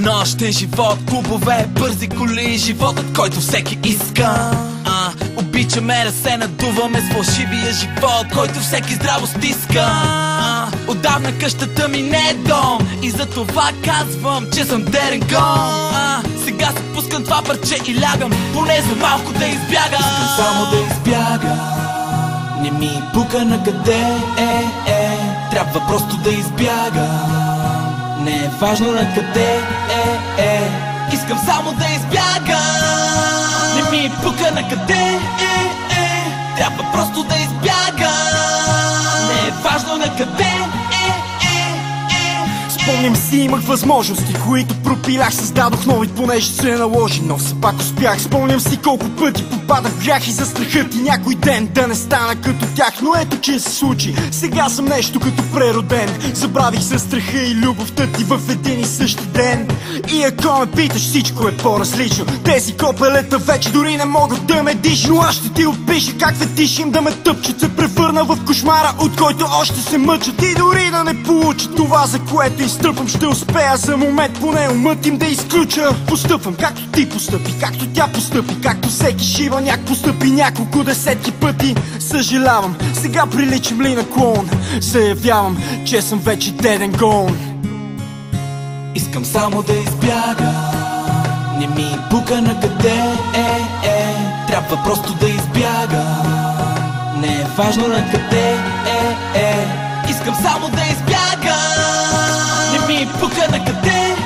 Нощен живот, клубове, бързи коли, животът, който всеки иска. Обичаме да се надуваме с фалшивия живот, който всеки здраво стиска. Отдавна къщата ми не е дом и за това казвам, че съм дерен гон. Сега се пускам това парче и лягам, поне за малко да избягам. Искам само да избягам, не ми пука на къде трябва просто да избягам. Не е важно на къде искам само да избягам. Не ми пука на къде трябва просто да избягам. Не е важно на къде Спомням си, имах възможности, които пропилях, създадох нови, понеже се наложи, но все пак успях. Спомням си колко пъти попадах в грях и за страхът и някой ден да не стана като тях. Но ето че се случи, сега съм нещо като прероден. Забравих за страха и любовта ти в един и същи ден. И ако ме питаш, всичко е по-различно. Тези копелета вече дори не могат да ме дишат. Но аз ще ти опиша как фетиш им да ме тъпчат. Се превърна в кошмара, от който още се мъчат. И дори да не получат това, за което изтъпвам, ще успея за момент поне умът им да изключа. Постъпвам както ти постъпи, както тя постъпи, както всеки шибаняк постъпи няколко десетки пъти. Съжалявам, сега приличам ли на клоун? Заявявам, че съм вече деден гон. Искам само да избягам, не ми пука на къде трябва просто да избягам. Не е важно на къде искам само да избягам. Не ми пука на къде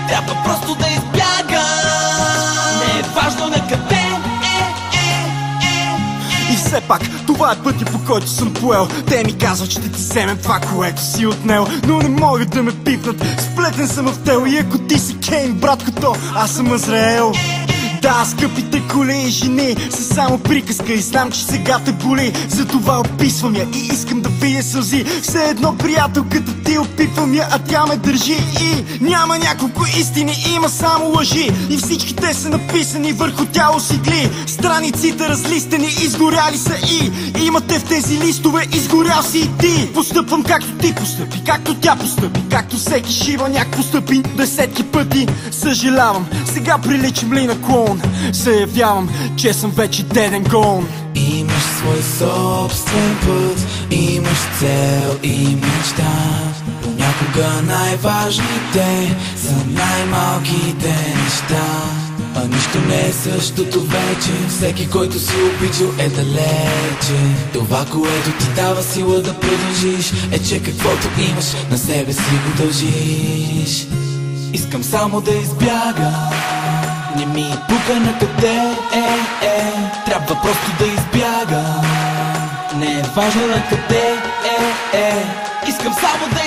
трябва просто да избягам. Не е важно на къде И все пак, това е пътя, по който съм поел. Те ми казват, ще ти вземем това, което си отнел, но не могат да ме пипнат. Сплетен съм в тел и ако ти си Кейн, браткото, аз съм Азраел. Да, скъпите коли и жени са само приказка и знам, че сега те боли. Затова описвам я и искам да видя сълзи. Все едно приятелката ти опипвам я, а тя ме държи. И няма няколко истини, има само лъжи. И всички те са написани върху тяло с игли. Страниците разлистени, изгоряли са и имате в тези листове, изгорял си и ти. Постъпвам както ти постъпи, както тя постъпи, както всеки шибаняк постъпи десетки пъти. Съжалявам, сега приличам ли на клоун? Заявявам, че съм вече деден гон. Имаш свой собствен път, имаш цел и мечта. Понякога най-важните са най-малките неща. А нищо не е същото вече, всеки, който си обичал, е далече. Това, което ти дава сила да продължиш, е, че каквото имаш на себе си го дължиш. Искам само да избягам, не ми пука на къде трябва просто да избягам. Не е важно на къде искам само да